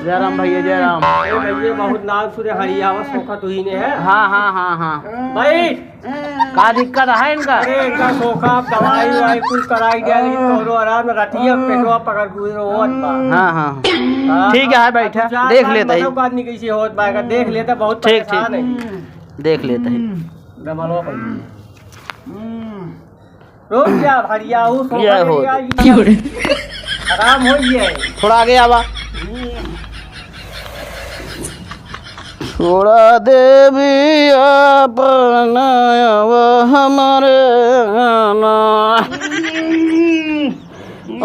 जय राम भैया जय राम। भैया बहुत नाम सुने हरियावा सोखा तू ही ने है। हाँ हाँ हाँ हाँ भाई का दिक्कत है इनका? अरे इनका सोखा दवाई वाई कुल कराई दिया लेकिन कौनो आराम रतिया पेटवा पकड़ कुछ होत बा। हाँ हाँ ठीक है बैठा देख लेता है। मतलब आदमी कैसे होत बा देख लेता बहुत ठीक परेशान है। देख लेता है। दमलवा पर रोज जा हरियाऊ क्या हो आराम हो गया थोड़ा आगे आवा। थोड़ा देवी अपना हमारे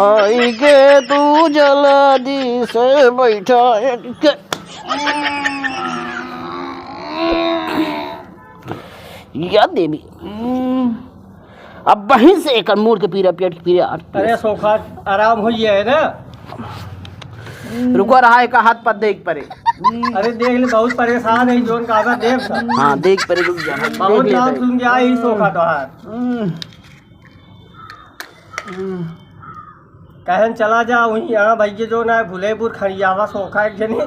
आई के तू जल्दी से बैठा या देवी अब वहीं से एक मूड के पीरा पेट पीरा। अरे सोखा आराम हो गया है ना। रुको रहा एक हाथ पर देख परे। अरे देख ले बहुत परेशान है जोन का देख सर। हाँ देख परे रुक जा बहुत नाम सुन के आई सोखा तो हार कहन चला जा वहीं यहाँ भैया जो ना भुलेपुर खड़ियावा सोखा एक जने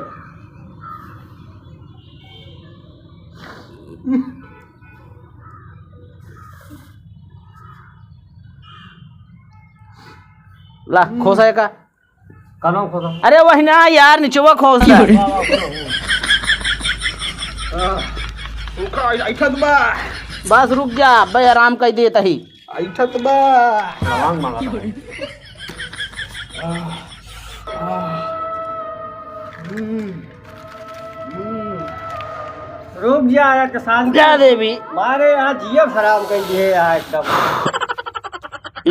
ला खोसा का कनो खोसा। अरे वही ना यार निचवा खोस बस रुक जा भाई आराम कर देता ही रुक जा यार किसान या देवी मारे यहाँ जिया हराम कर दिए यार एकदम।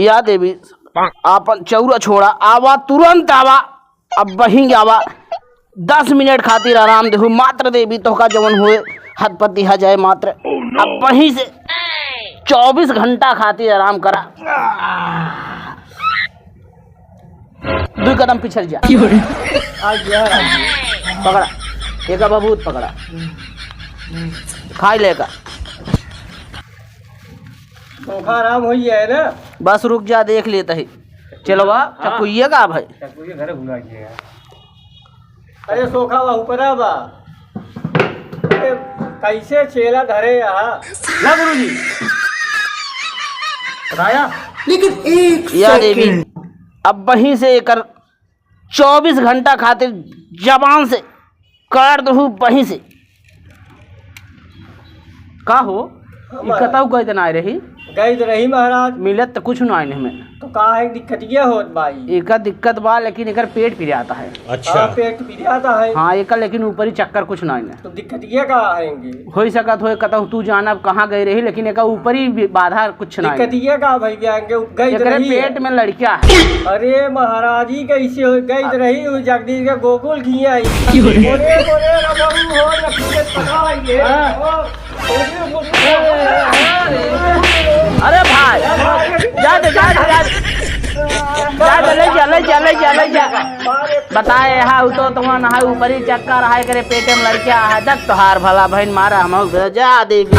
या देवी आपन चौरा छोड़ा आवा तुरंत आवा अब वहीं आवा 10 मिनट खातिर आराम देहु मात्र देवी तो का जवन हुए हद पर दिया जाए मात्र अब वहीं से 24 घंटा खातिर आराम करा। 2 कदम पिछड़ जा पकड़ा एक बबूत पकड़ा खाई लेगा सोखा आराम हो गया है ना। बस रुक जा देख लेता है चलो चकुइएगा भाई घर भुला गया। अरे सोखा बा ऊपर बा कैसे चेला धरे यहाँ ना गुरु जी बताया लेकिन एक या देवी अब वहीं से कर 24 घंटा खातिर जबान से कर दू वहीं से का हो कतऊ गए ना रही गई तो रही महाराज मिलत तो कुछ ना में तो कहा है दिक्कत ये होत भाई एक दिक्कत बा लेकिन एक पेट फिर आता है। अच्छा पेट पीड़े आता है। हाँ एक लेकिन ऊपर ही चक्कर कुछ ना तो दिक्कत ये कहा आएंगे हो सकत हो कतऊ तू जाना कहाँ गई रही लेकिन एक ऊपर ही बाधा कुछ ना दिक्कत ये कहा भाई गई रही पेट में लड़किया है। अरे महाराज जी कैसे गई रही जगदीश के गोकुल की आई अरे भाई जा ले जा बताए हाँ तो तुम ऊपर ही चक्कर है करे पेटे में लड़किया है जग तोहार भला बहन मारा हम जा देवी